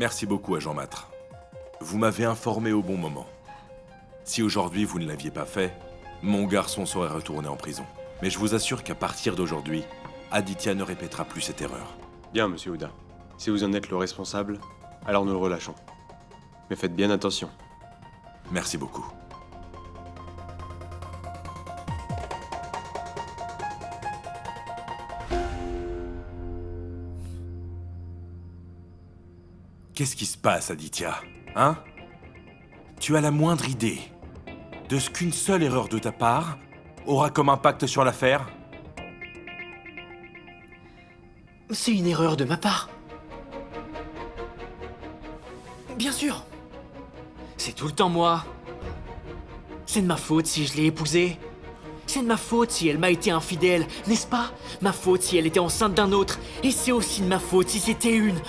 Merci beaucoup, agent Matre. Vous m'avez informé au bon moment. Si aujourd'hui vous ne l'aviez pas fait, mon garçon serait retourné en prison. Mais je vous assure qu'à partir d'aujourd'hui, Aditya ne répétera plus cette erreur. Bien, monsieur Ouda. Si vous en êtes le responsable, alors nous le relâchons. Mais faites bien attention. Merci beaucoup. Qu'est-ce qui se passe, Aditya? Hein? Tu as la moindre idée de ce qu'une seule erreur de ta part aura comme impact sur l'affaire? C'est une erreur de ma part. Bien sûr. C'est tout le temps moi. C'est de ma faute si je l'ai épousée. C'est de ma faute si elle m'a été infidèle, n'est-ce pas? Ma faute si elle était enceinte d'un autre. Et c'est aussi de ma faute si c'était une...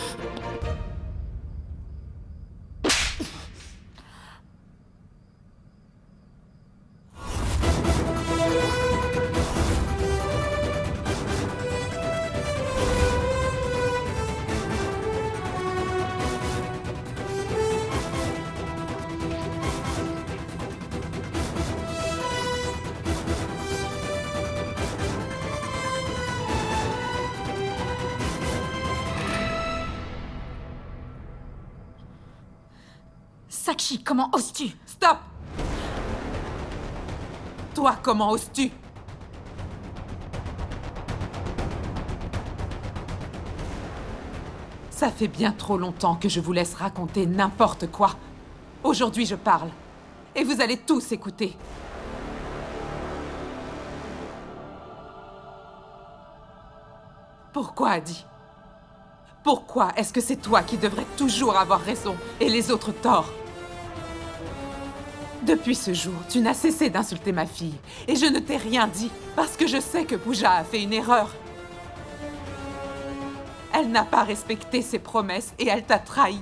Sakshi, comment oses-tu? Stop! Toi, comment oses-tu? Ça fait bien trop longtemps que je vous laisse raconter n'importe quoi. Aujourd'hui, je parle. Et vous allez tous écouter. Pourquoi, Adi? Pourquoi est-ce que c'est toi qui devrais toujours avoir raison et les autres tort? Depuis ce jour, tu n'as cessé d'insulter ma fille. Et je ne t'ai rien dit, parce que je sais que Pooja a fait une erreur. Elle n'a pas respecté ses promesses et elle t'a trahi.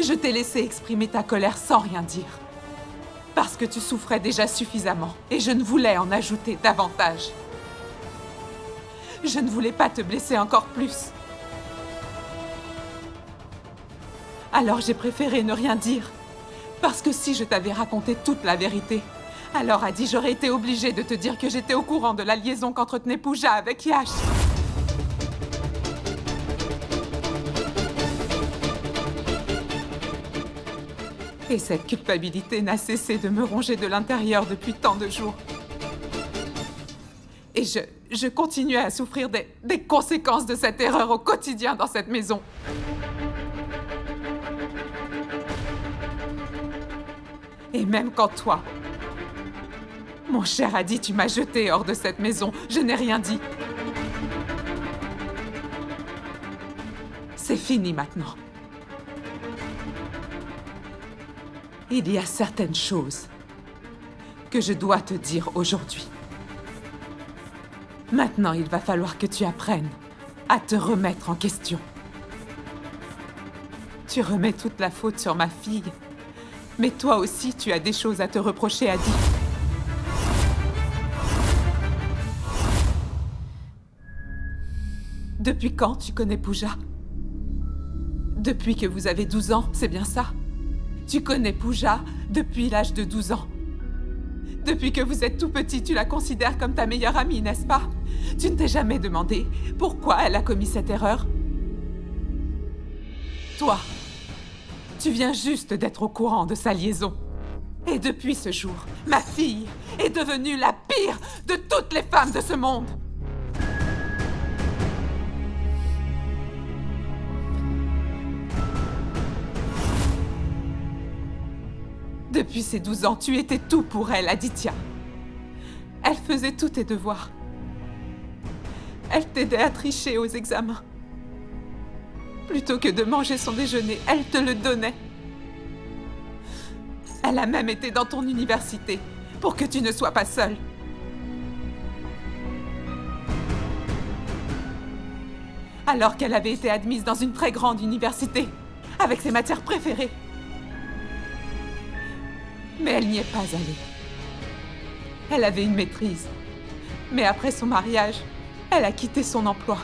Je t'ai laissé exprimer ta colère sans rien dire. Parce que tu souffrais déjà suffisamment et je ne voulais en ajouter davantage. Je ne voulais pas te blesser encore plus. Alors j'ai préféré ne rien dire. Parce que si je t'avais raconté toute la vérité, alors Adi, j'aurais été obligée de te dire que j'étais au courant de la liaison qu'entretenait Pooja avec Yash. Et cette culpabilité n'a cessé de me ronger de l'intérieur depuis tant de jours. Et je continuais à souffrir des conséquences de cette erreur au quotidien dans cette maison. Et même quand toi, mon cher Adi, tu m'as jeté hors de cette maison, je n'ai rien dit. C'est fini maintenant. Il y a certaines choses que je dois te dire aujourd'hui. Maintenant, il va falloir que tu apprennes à te remettre en question. Tu remets toute la faute sur ma fille. Mais toi aussi, tu as des choses à te reprocher, Adi. Depuis quand tu connais Pooja? Depuis que vous avez 12 ans, c'est bien ça? Tu connais Pooja depuis l'âge de 12 ans. Depuis que vous êtes tout petit, tu la considères comme ta meilleure amie, n'est-ce pas? Tu ne t'es jamais demandé pourquoi elle a commis cette erreur? Toi, tu viens juste d'être au courant de sa liaison. Et depuis ce jour, ma fille est devenue la pire de toutes les femmes de ce monde. Depuis ses 12 ans, tu étais tout pour elle, Aditya. Elle faisait tous tes devoirs. Elle t'aidait à tricher aux examens. Plutôt que de manger son déjeuner, elle te le donnait. Elle a même été dans ton université, pour que tu ne sois pas seule. Alors qu'elle avait été admise dans une très grande université, avec ses matières préférées. Mais elle n'y est pas allée. Elle avait une maîtrise. Mais après son mariage, elle a quitté son emploi.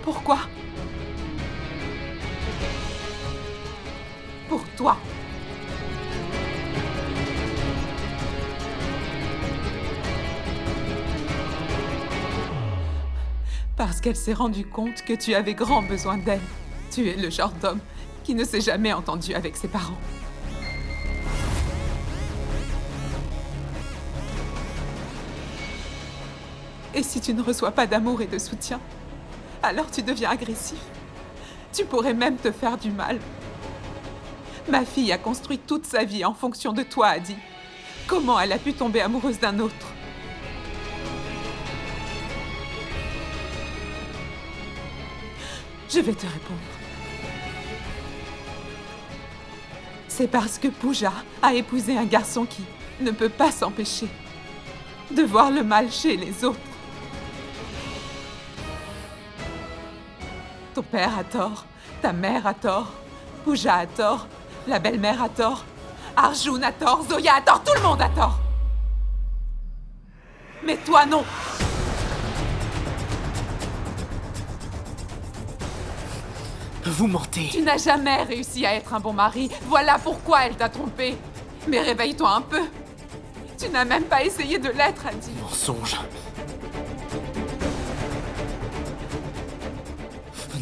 Pourquoi? pour toi. Parce qu'elle s'est rendue compte que tu avais grand besoin d'elle. Tu es le genre d'homme qui ne s'est jamais entendu avec ses parents. Et si tu ne reçois pas d'amour et de soutien, alors tu deviens agressif. Tu pourrais même te faire du mal. Ma fille a construit toute sa vie en fonction de toi, Adi. Comment elle a pu tomber amoureuse d'un autre? Je vais te répondre. C'est parce que Pooja a épousé un garçon qui ne peut pas s'empêcher de voir le mal chez les autres. Ton père a tort, ta mère a tort, Pooja a tort, la belle-mère a tort, Arjun a tort, Zoya a tort, tout le monde a tort. Mais toi, non. Vous mentez. Tu n'as jamais réussi à être un bon mari. Voilà pourquoi elle t'a trompé. Mais réveille-toi un peu. Tu n'as même pas essayé de l'être, Adi. Mensonge.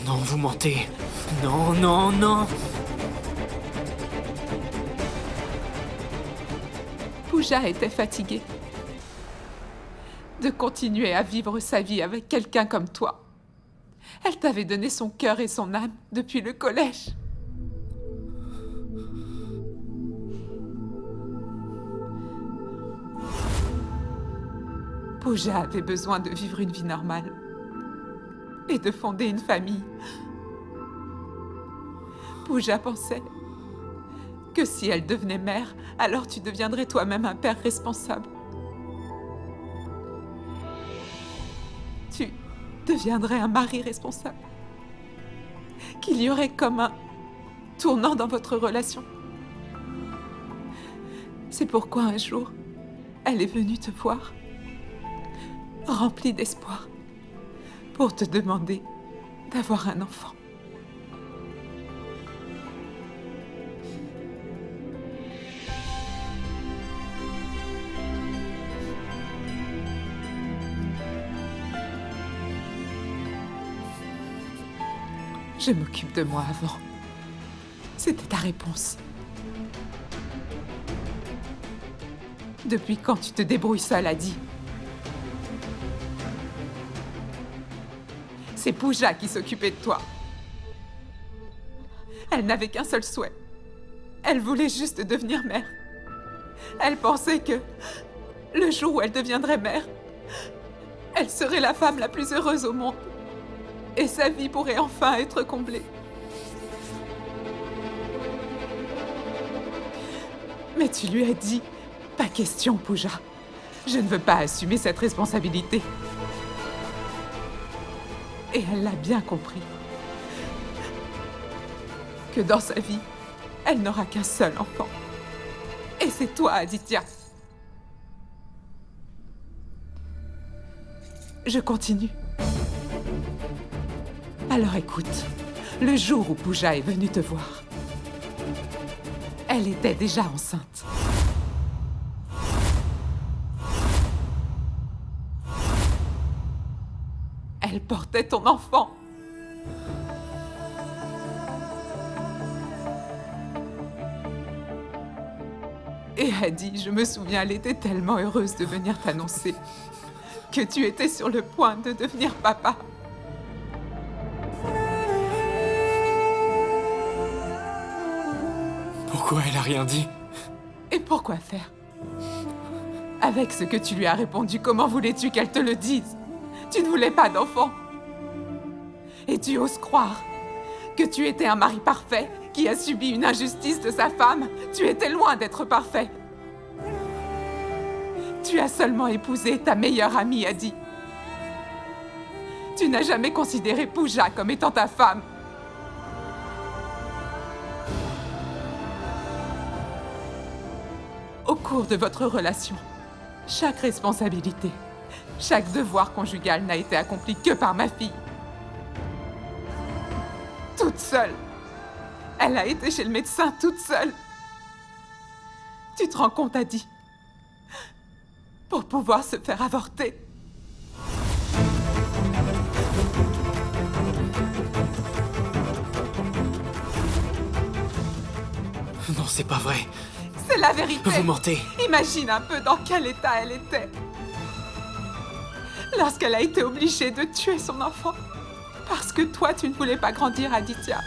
Non, vous mentez. Non, non, non. Pooja était fatiguée de continuer à vivre sa vie avec quelqu'un comme toi. Elle t'avait donné son cœur et son âme depuis le collège. Pooja avait besoin de vivre une vie normale et de fonder une famille. Pooja pensait que si elle devenait mère, alors tu deviendrais toi-même un père responsable. Tu deviendrais un mari responsable. Qu'il y aurait comme un tournant dans votre relation. C'est pourquoi un jour, elle est venue te voir, remplie d'espoir, pour te demander d'avoir un enfant. Je m'occupe de moi avant. C'était ta réponse. Depuis quand tu te débrouilles seule, Adi? C'est Pooja qui s'occupait de toi. Elle n'avait qu'un seul souhait. Elle voulait juste devenir mère. Elle pensait que le jour où elle deviendrait mère, elle serait la femme la plus heureuse au monde. Et sa vie pourrait enfin être comblée. Mais tu lui as dit, pas question, Pooja. Je ne veux pas assumer cette responsabilité. Et elle l'a bien compris. Que dans sa vie, elle n'aura qu'un seul enfant. Et c'est toi, Aditya. Je continue. Alors écoute, le jour où Pooja est venue te voir, elle était déjà enceinte. Elle portait ton enfant. Et Adi, je me souviens, elle était tellement heureuse de venir t'annoncer que tu étais sur le point de devenir papa. Pourquoi elle a rien dit? Et pourquoi faire? Avec ce que tu lui as répondu, comment voulais-tu qu'elle te le dise? Tu ne voulais pas d'enfant. Et tu oses croire que tu étais un mari parfait qui a subi une injustice de sa femme? Tu étais loin d'être parfait. Tu as seulement épousé ta meilleure amie, Adi. Tu n'as jamais considéré Pooja comme étant ta femme. Au cours de votre relation, chaque responsabilité, chaque devoir conjugal n'a été accompli que par ma fille. Toute seule, Elle a été chez le médecin toute seule. Tu te rends compte, Adi? Pour pouvoir se faire avorter. Non, c'est pas vrai. C'est la vérité. Vous mentez. Imagine un peu dans quel état elle était. Lorsqu'elle a été obligée de tuer son enfant. Parce que toi, tu ne voulais pas grandir, Aditya.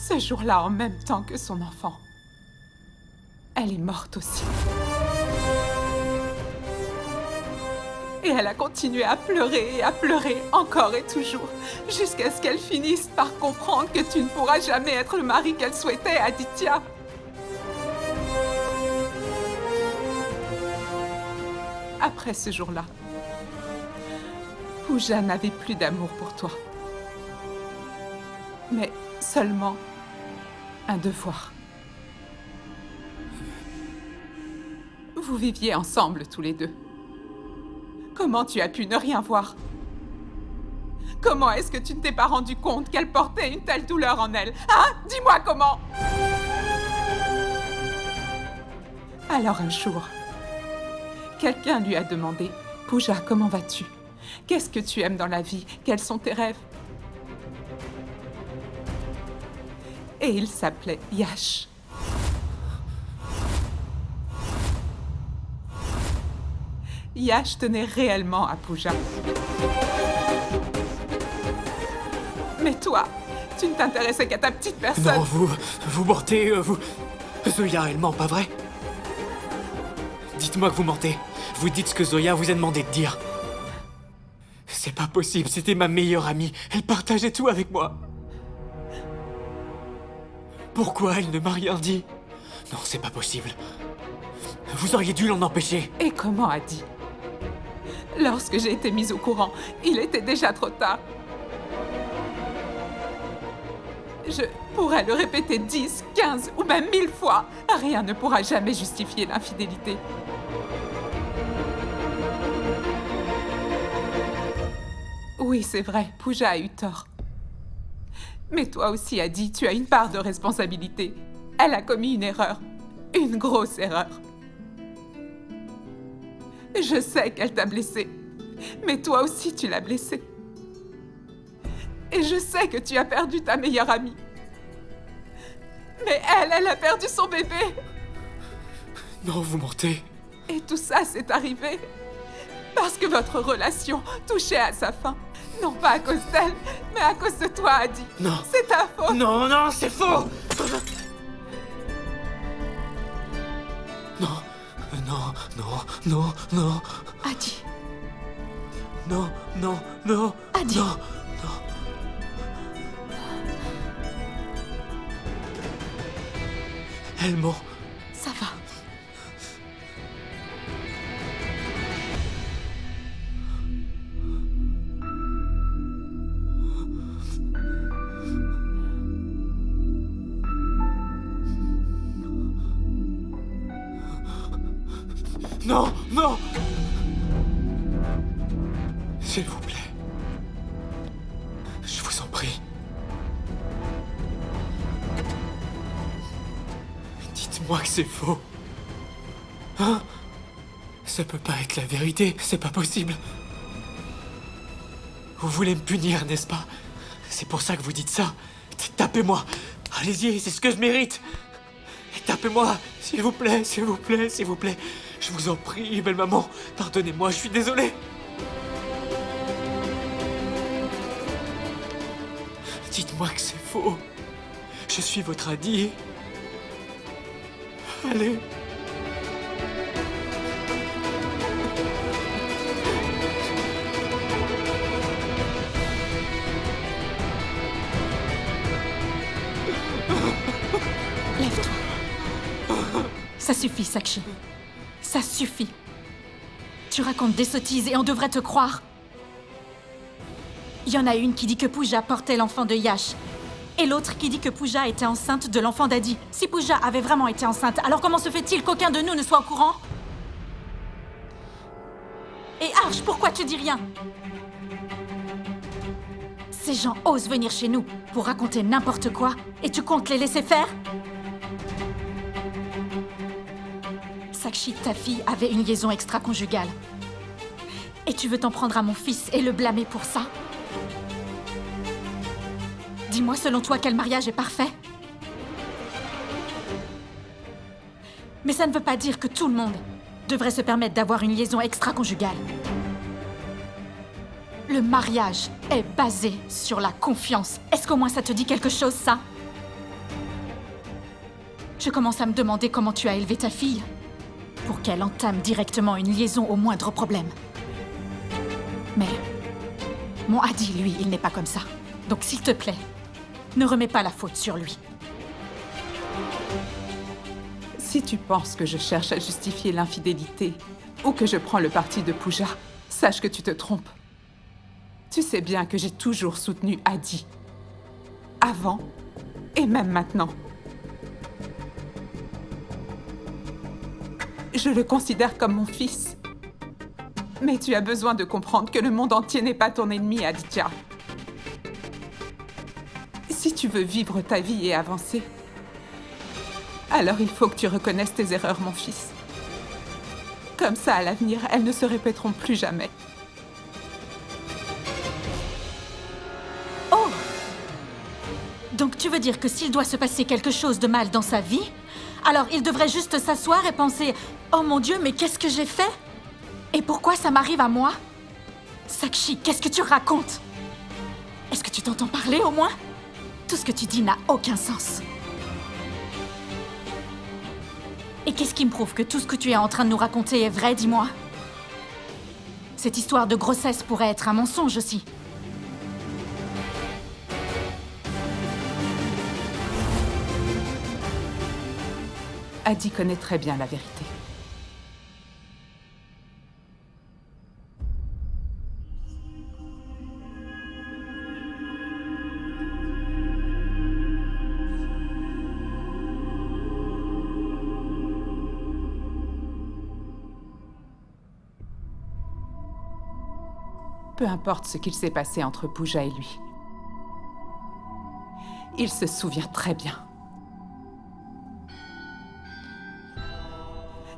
Ce jour-là, en même temps que son enfant, elle est morte aussi. Et elle a continué à pleurer encore et toujours, jusqu'à ce qu'elle finisse par comprendre que tu ne pourras jamais être le mari qu'elle souhaitait, Aditya. Après ce jour-là, Pooja n'avait plus d'amour pour toi. Mais seulement un devoir. Vous viviez ensemble tous les deux. Comment tu as pu ne rien voir? Comment est-ce que tu ne t'es pas rendu compte qu'elle portait une telle douleur en elle? Hein? Dis-moi comment! Alors un jour, quelqu'un lui a demandé « Pooja, comment vas-tu? Qu'est-ce que tu aimes dans la vie? Quels sont tes rêves? » Et il s'appelait Yash. Yash tenait réellement à Pooja. Mais toi, tu ne t'intéressais qu'à ta petite personne. Non, vous mentez, vous... Zoya, elle ment, pas vrai? Dites-moi que vous mentez. Vous dites ce que Zoya vous a demandé de dire. C'est pas possible, c'était ma meilleure amie. Elle partageait tout avec moi. Pourquoi elle ne m'a rien dit? Non, c'est pas possible. Vous auriez dû l'en empêcher. Et comment a dit? Lorsque j'ai été mise au courant, il était déjà trop tard. Je pourrais le répéter 10, 15 ou même 1000 fois. Rien ne pourra jamais justifier l'infidélité. Oui, c'est vrai, Pooja a eu tort. Mais toi aussi, Adi, tu as une part de responsabilité. Elle a commis une erreur. Une grosse erreur. Je sais qu'elle t'a blessée. Mais toi aussi, tu l'as blessée. Et je sais que tu as perdu ta meilleure amie. Mais elle a perdu son bébé. Non, vous mentez. Et tout ça, c'est arrivé parce que votre relation touchait à sa fin. Non pas à cause d'elle, mais à cause de toi, Adi. Non. C'est ta faute. Non, non, c'est faux. Non, non, non, non, non. Adi. Non, non, non. Adi. Non, non. Elle ment. Ça va. Non, non. S'il vous plaît. Je vous en prie. Dites-moi que c'est faux. Hein? Ça peut pas être la vérité, c'est pas possible. Vous voulez me punir, n'est-ce pas? C'est pour ça que vous dites ça. Tapez-moi. Allez-y, c'est ce que je mérite. Tapez-moi, s'il vous plaît, s'il vous plaît, s'il vous plaît. Je vous en prie, belle maman. Pardonnez-moi, je suis désolé. Dites-moi que c'est faux. Je suis votre Adi. Allez. Lève-toi. Ça suffit, Sakshi. Ça suffit. Tu racontes des sottises et on devrait te croire. Il y en a une qui dit que Pooja portait l'enfant de Yash. Et l'autre qui dit que Pooja était enceinte de l'enfant d'Adi. Si Pooja avait vraiment été enceinte, alors comment se fait-il qu'aucun de nous ne soit au courant? Et Arsh, pourquoi tu dis rien? Ces gens osent venir chez nous pour raconter n'importe quoi et tu comptes les laisser faire? Sakshi, ta fille, avait une liaison extra-conjugale. Et tu veux t'en prendre à mon fils et le blâmer pour ça? Dis-moi, selon toi, quel mariage est parfait? Mais ça ne veut pas dire que tout le monde devrait se permettre d'avoir une liaison extra-conjugale. Le mariage est basé sur la confiance. Est-ce qu'au moins ça te dit quelque chose, ça? Je commence à me demander comment tu as élevé ta fille pour qu'elle entame directement une liaison au moindre problème. Mais mon Adi, lui, il n'est pas comme ça. Donc s'il te plaît, ne remets pas la faute sur lui. Si tu penses que je cherche à justifier l'infidélité ou que je prends le parti de Pooja, sache que tu te trompes. Tu sais bien que j'ai toujours soutenu Adi. Avant et même maintenant. Je le considère comme mon fils. Mais tu as besoin de comprendre que le monde entier n'est pas ton ennemi, Aditya. Si tu veux vivre ta vie et avancer, alors il faut que tu reconnaisses tes erreurs, mon fils. Comme ça, à l'avenir, elles ne se répéteront plus jamais. Oh! Donc tu veux dire que s'il doit se passer quelque chose de mal dans sa vie, alors il devrait juste s'asseoir et penser « Oh mon Dieu, mais qu'est-ce que j'ai fait? Et pourquoi ça m'arrive à moi? » Sakshi, qu'est-ce que tu racontes? Est-ce que tu t'entends parler au moins? Tout ce que tu dis n'a aucun sens. Et qu'est-ce qui me prouve que tout ce que tu es en train de nous raconter est vrai, dis-moi? Cette histoire de grossesse pourrait être un mensonge aussi. Adi connaît très bien la vérité. Peu importe ce qu'il s'est passé entre Pooja et lui. Il se souvient très bien.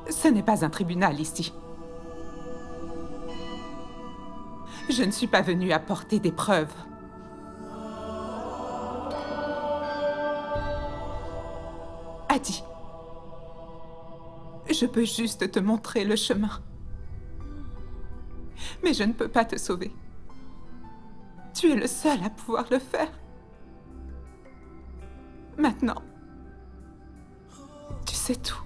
Ce n'est pas un tribunal ici. Je ne suis pas venue apporter des preuves. Adi, je peux juste te montrer le chemin. Mais je ne peux pas te sauver. Tu es le seul à pouvoir le faire. Maintenant, tu sais tout.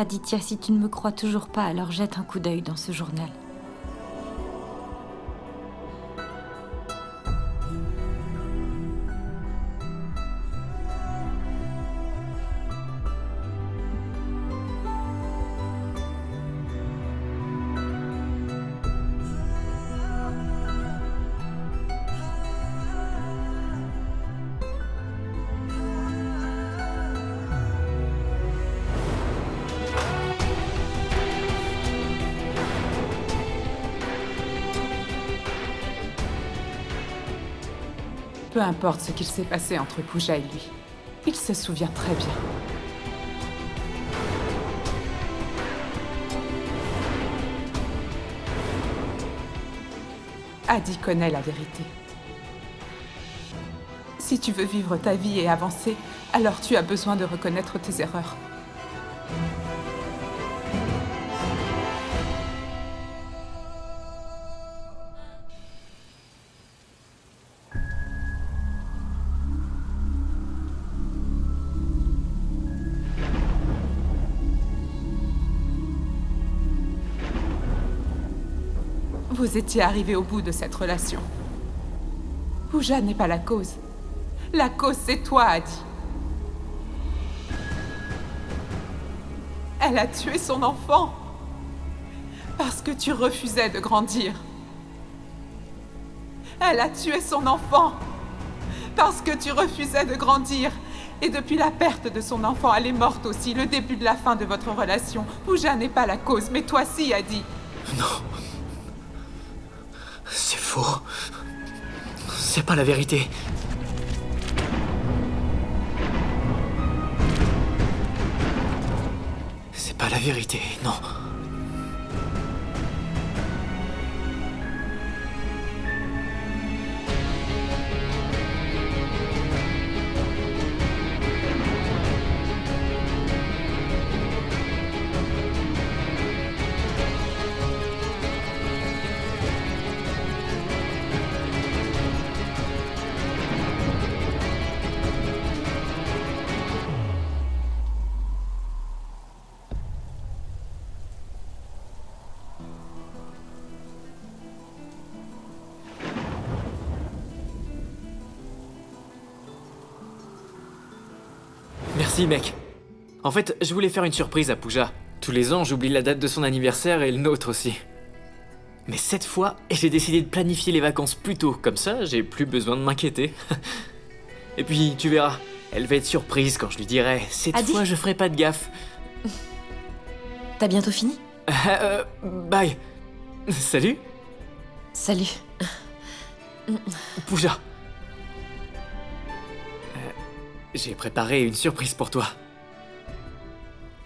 Aditya, si tu ne me crois toujours pas, alors jette un coup d'œil dans ce journal. Peu importe ce qu'il s'est passé entre Pooja et lui, il se souvient très bien. Adi connaît la vérité. Si tu veux vivre ta vie et avancer, alors tu as besoin de reconnaître tes erreurs. Vous étiez arrivés au bout de cette relation. Pooja n'est pas la cause. La cause, c'est toi, Adi. Elle a tué son enfant. Parce que tu refusais de grandir. Elle a tué son enfant. Parce que tu refusais de grandir. Et depuis la perte de son enfant, elle est morte aussi, le début de la fin de votre relation. Pooja n'est pas la cause, mais toi si, Adi. Non. C'est faux. C'est pas la vérité. C'est pas la vérité, non. Merci, mec. En fait, je voulais faire une surprise à Pooja. Tous les ans, j'oublie la date de son anniversaire et le nôtre aussi. Mais cette fois, j'ai décidé de planifier les vacances plus tôt. Comme ça, j'ai plus besoin de m'inquiéter. Et puis, tu verras, elle va être surprise quand je lui dirai « Cette Adi. fois, je ferai pas de gaffe. T'as bientôt fini ? » Bye. Salut, Salut. Pooja. J'ai préparé une surprise pour toi.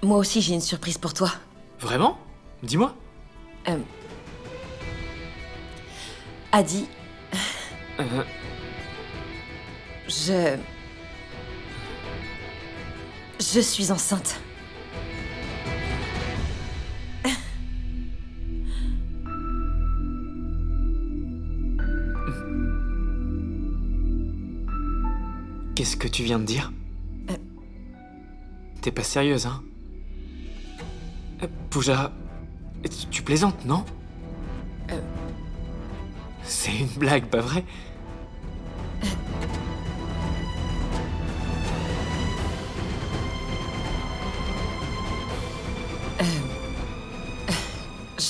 Moi aussi, j'ai une surprise pour toi. Vraiment? Dis-moi. Adi, Euh, je suis enceinte. Qu'est-ce que tu viens de dire? T'es pas sérieuse, hein? Pooja, tu plaisantes, non? C'est une blague, pas vrai?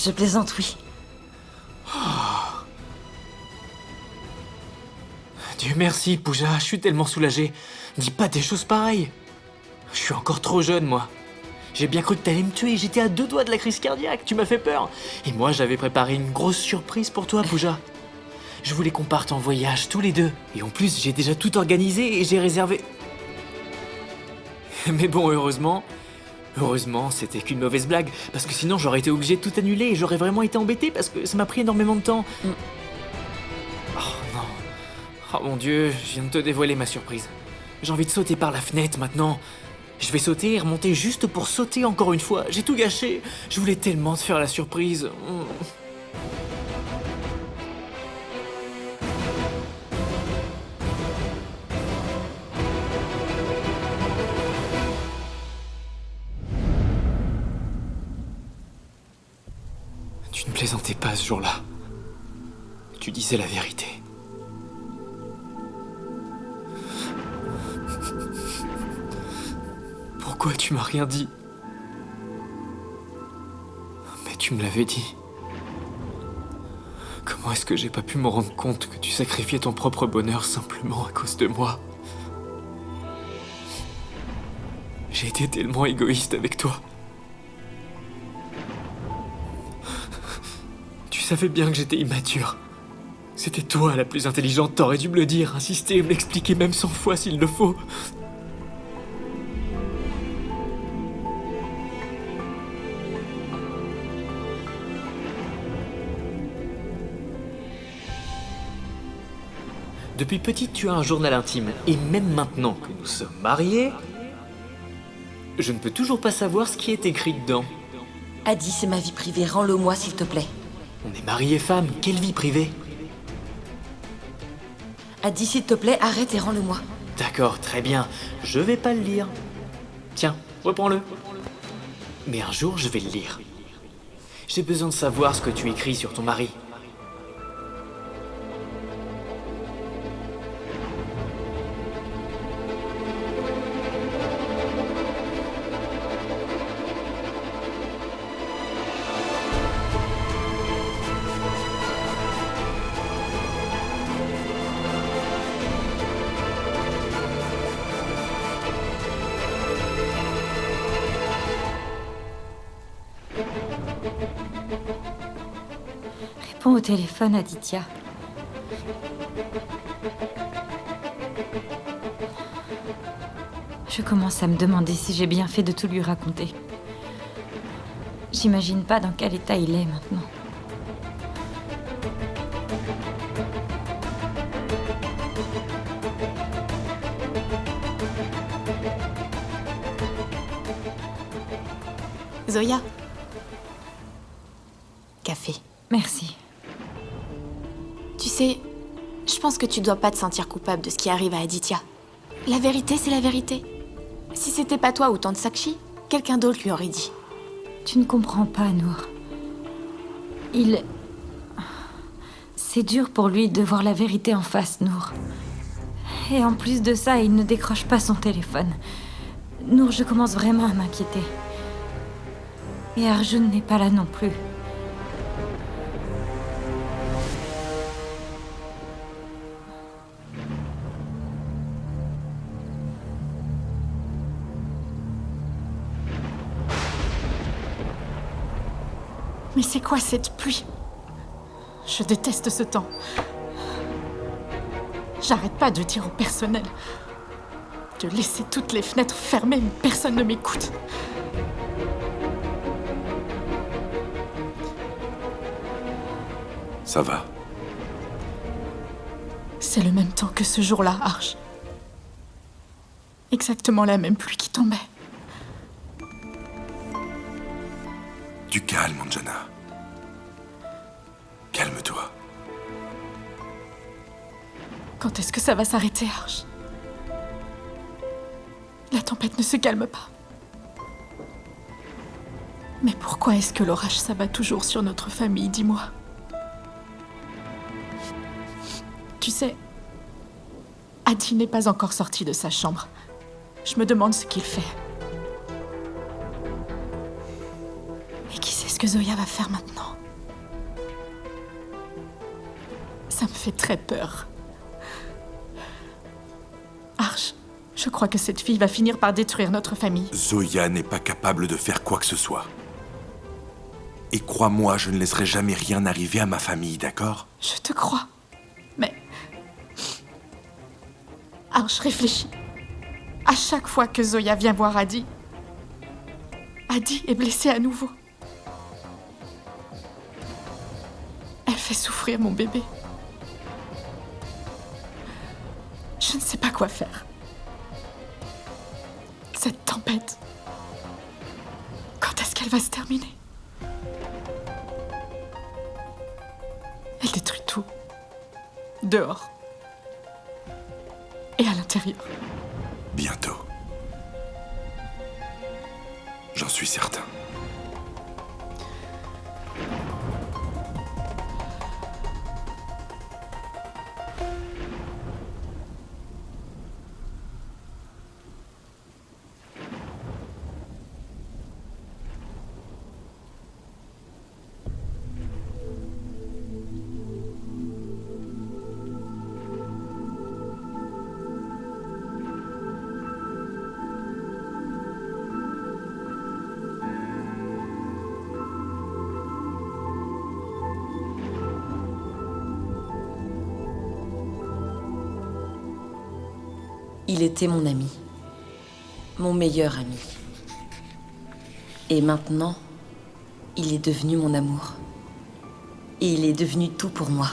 Je plaisante, oui. Dieu merci, Pooja, je suis tellement soulagé. Dis pas des choses pareilles. Je suis encore trop jeune, moi. J'ai bien cru que t'allais me tuer, j'étais à 2 doigts de la crise cardiaque, tu m'as fait peur. Et moi, j'avais préparé une grosse surprise pour toi, Pooja. Je voulais qu'on parte en voyage, tous les deux. Et en plus, j'ai déjà tout organisé et j'ai réservé... Mais bon, heureusement, c'était qu'une mauvaise blague. Parce que sinon, j'aurais été obligé de tout annuler et j'aurais vraiment été embêté parce que ça m'a pris énormément de temps. Oh non. Oh mon Dieu, je viens de te dévoiler ma surprise. J'ai envie de sauter par la fenêtre maintenant. Je vais sauter et remonter juste pour sauter encore une fois. J'ai tout gâché. Je voulais tellement te faire la surprise. Tu ne plaisantais pas ce jour-là. Tu disais la vérité. Pourquoi tu m'as rien dit? Mais tu me l'avais dit. Comment est-ce que j'ai pas pu me rendre compte que tu sacrifiais ton propre bonheur simplement à cause de moi? J'ai été tellement égoïste avec toi. Tu savais bien que j'étais immature. C'était toi la plus intelligente, t'aurais dû me le dire, insister et me l'expliquer même 100 fois s'il le faut. Depuis petite, tu as un journal intime. Et même maintenant que nous sommes mariés, je ne peux toujours pas savoir ce qui est écrit dedans. Adi, c'est ma vie privée, rends-le-moi s'il te plaît. On est mariés femmes, quelle vie privée? Adi, s'il te plaît, arrête et rends-le-moi. D'accord, très bien, je vais pas le lire. Tiens, reprends-le. Mais un jour, je vais le lire. J'ai besoin de savoir ce que tu écris sur ton mari. Prends au téléphone Aditya. Je commence à me demander si j'ai bien fait de tout lui raconter. J'imagine pas dans quel état il est maintenant. Zoya. Café. Merci. Tu sais, je pense que tu dois pas te sentir coupable de ce qui arrive à Aditya. La vérité, c'est la vérité. Si c'était pas toi ou tante Sakshi, quelqu'un d'autre lui aurait dit. Tu ne comprends pas, Nour. C'est dur pour lui de voir la vérité en face, Nour. Et en plus de ça, il ne décroche pas son téléphone. Nour, je commence vraiment à m'inquiéter. Et Arjun n'est pas là non plus. Mais c'est quoi cette pluie? Je déteste ce temps. J'arrête pas de dire au personnel de laisser toutes les fenêtres fermées, mais personne ne m'écoute. Ça va. C'est le même temps que ce jour-là, Arj. Exactement la même pluie qui tombait. Du calme, Anjana. Calme-toi. Quand est-ce que ça va s'arrêter, Arj? La tempête ne se calme pas. Mais pourquoi est-ce que l'orage s'abat toujours sur notre famille, dis-moi? Tu sais, Adi n'est pas encore sorti de sa chambre. Je me demande ce qu'il fait. Et qui sait ce que Zoya va faire maintenant? Ça me fait très peur. Arj, je crois que cette fille va finir par détruire notre famille. Zoya n'est pas capable de faire quoi que ce soit. Et crois-moi, je ne laisserai jamais rien arriver à ma famille, d'accord? Je te crois. Mais... Arj, réfléchis. À chaque fois que Zoya vient voir Adi, Adi est blessée à nouveau. Elle fait souffrir mon bébé. Je ne sais pas quoi faire. Cette tempête, quand est-ce qu'elle va se terminer? Elle détruit tout. Dehors. Et à l'intérieur. Bientôt. J'en suis certain. Il était mon ami. Mon meilleur ami. Et maintenant, il est devenu mon amour. Et il est devenu tout pour moi.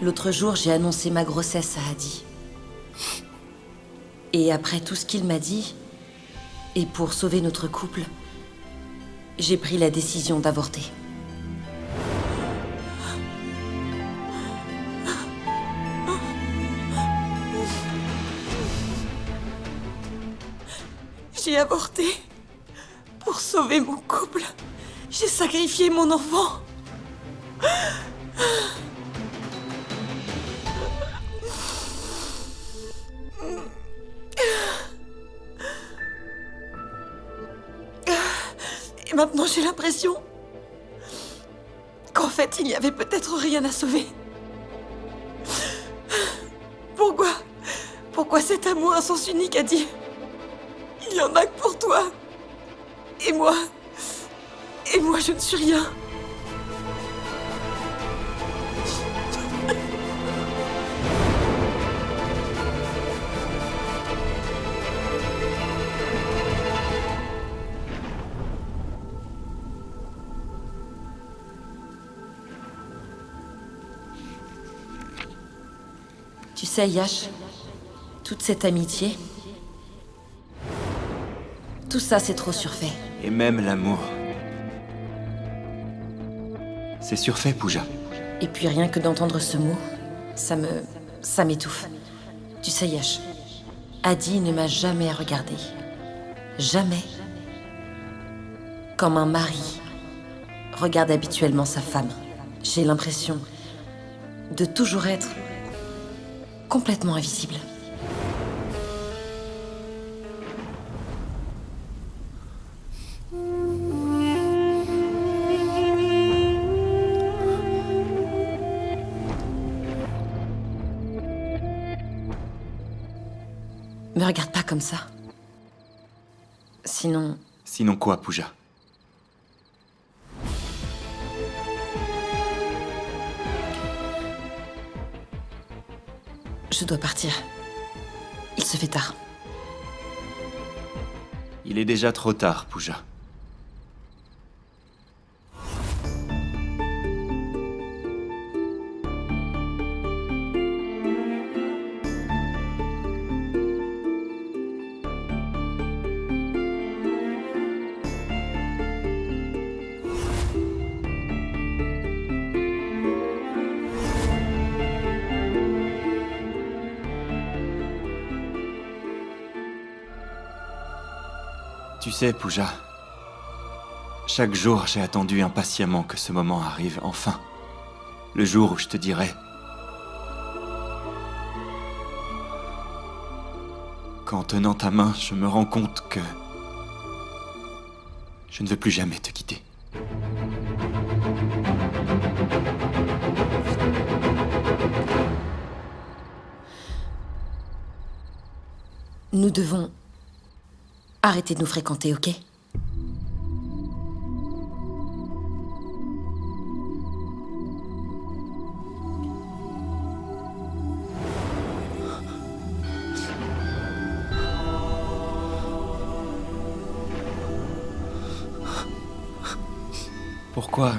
L'autre jour, j'ai annoncé ma grossesse à Adi. Et après tout ce qu'il m'a dit, et pour sauver notre couple, j'ai pris la décision d'avorter. J'ai avorté pour sauver mon couple. J'ai sacrifié mon enfant. Et maintenant, j'ai l'impression qu'en fait, il n'y avait peut-être rien à sauver. Pourquoi cet amour à sens unique, Adi. Il y en a que pour toi. Et moi, je ne suis rien. Tu sais, Yash, toute cette amitié, tout ça, c'est trop surfait. Et même l'amour. C'est surfait, Pooja. Et puis rien que d'entendre ce mot, ça m'étouffe. Tu sais, Yash, Adi ne m'a jamais regardé. Jamais. Comme un mari regarde habituellement sa femme. J'ai l'impression de toujours être complètement invisible. Me regarde pas comme ça. Sinon... Sinon quoi, Pooja? Je dois partir. Il se fait tard. Il est déjà trop tard, Pooja. Tu sais, Pooja, chaque jour j'ai attendu impatiemment que ce moment arrive enfin. Le jour où je te dirai qu'en tenant ta main, je me rends compte que je ne veux plus jamais te quitter. Nous devons arrêter de nous fréquenter, ok? Pourquoi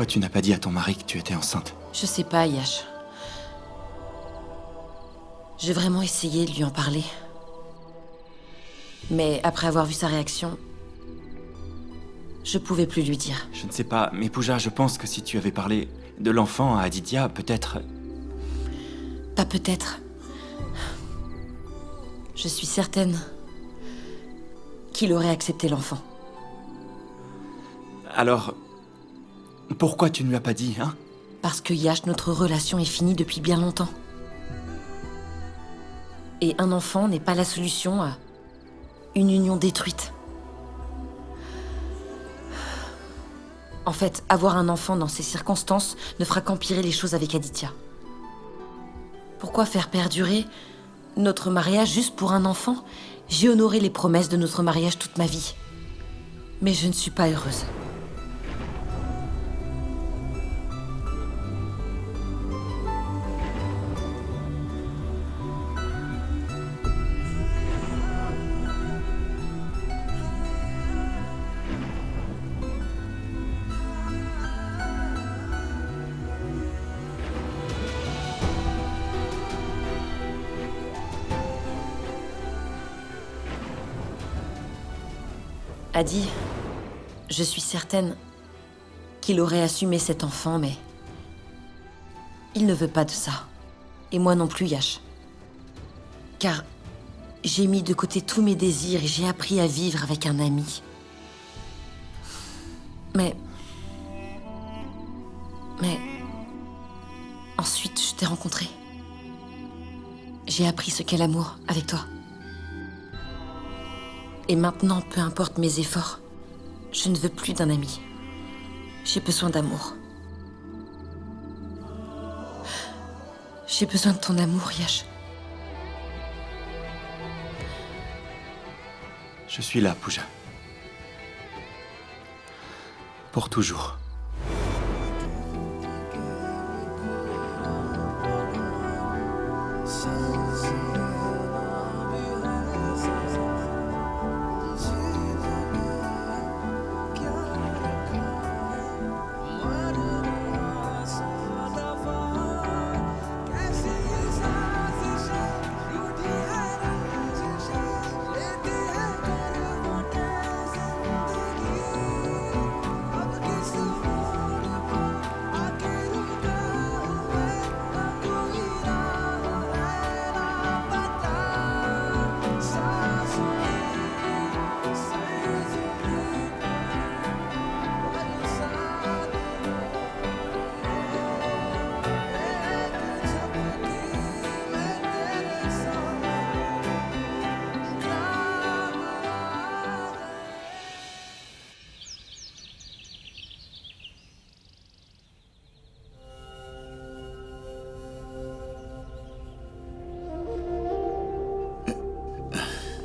tu n'as pas dit à ton mari que tu étais enceinte? Je sais pas, Yash. J'ai vraiment essayé de lui en parler. Mais après avoir vu sa réaction, je pouvais plus lui dire. Je ne sais pas, mais Pooja, je pense que si tu avais parlé de l'enfant à Aditya, peut-être... Pas peut-être. Je suis certaine qu'il aurait accepté l'enfant. Alors, pourquoi tu ne lui as pas dit, hein? Parce que Yash, notre relation est finie depuis bien longtemps. Et un enfant n'est pas la solution à une union détruite. En fait, avoir un enfant dans ces circonstances ne fera qu'empirer les choses avec Aditya. Pourquoi faire perdurer notre mariage juste pour un enfant? J'ai honoré les promesses de notre mariage toute ma vie. Mais je ne suis pas heureuse. Adi, je suis certaine qu'il aurait assumé cet enfant, mais il ne veut pas de ça. Et moi non plus, Yash. Car j'ai mis de côté tous mes désirs et j'ai appris à vivre avec un ami. Mais ensuite, je t'ai rencontré. J'ai appris ce qu'est l'amour avec toi. Et maintenant, peu importe mes efforts, je ne veux plus d'un ami. J'ai besoin d'amour. J'ai besoin de ton amour, Yash. Je suis là, Pooja. Pour toujours.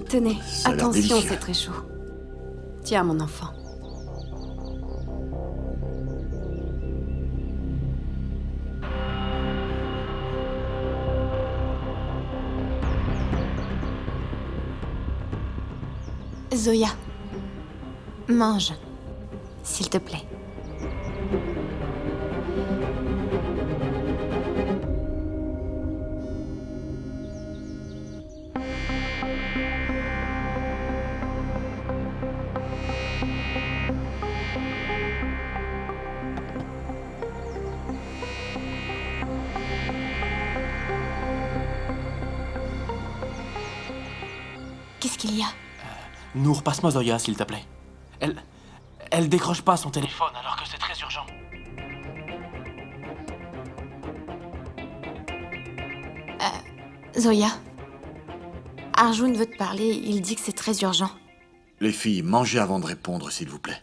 Tenez, Ça a l'air attention, délicieux. c'est très chaud. Tiens, mon enfant. Zoya, mange, s'il te plaît. Qu'est-ce qu'il y a? Nour, passe-moi Zoya, s'il te plaît. Elle décroche pas son téléphone alors que c'est très urgent. Zoya, Arjun veut te parler, il dit que c'est très urgent. Les filles, mangez avant de répondre, s'il vous plaît.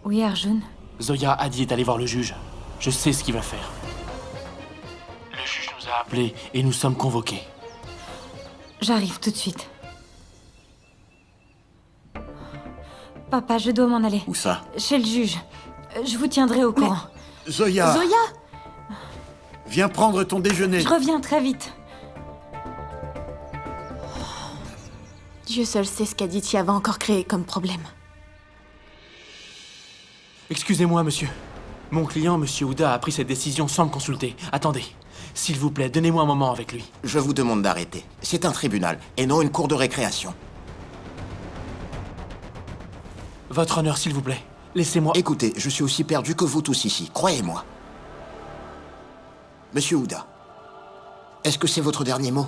Oui, Arjun. Zoya, Adi est allé voir le juge. Je sais ce qu'il va faire. Le juge nous a appelés et nous sommes convoqués. J'arrive tout de suite. Papa, je dois m'en aller. Où ça? Chez le juge. Je vous tiendrai au courant. Zoya! Zoya! Viens prendre ton déjeuner. Je reviens très vite. Dieu seul sait ce qu'Aditya va encore créer comme problème. Excusez-moi, monsieur. Mon client, monsieur Ouda, a pris cette décision sans me consulter. Attendez. S'il vous plaît, donnez-moi un moment avec lui. Je vous demande d'arrêter. C'est un tribunal, et non une cour de récréation. Votre honneur, s'il vous plaît. Laissez-moi... Écoutez, je suis aussi perdu que vous tous ici, croyez-moi. Monsieur Ouda, est-ce que c'est votre dernier mot?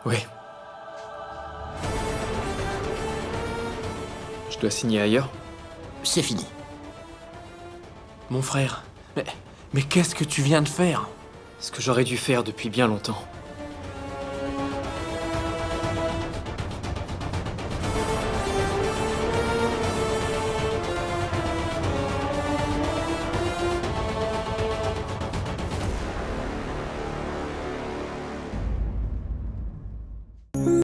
Oui. Je dois signer ailleurs? C'est fini. Mon frère, mais qu'est-ce que tu viens de faire? Ce que j'aurais dû faire depuis bien longtemps.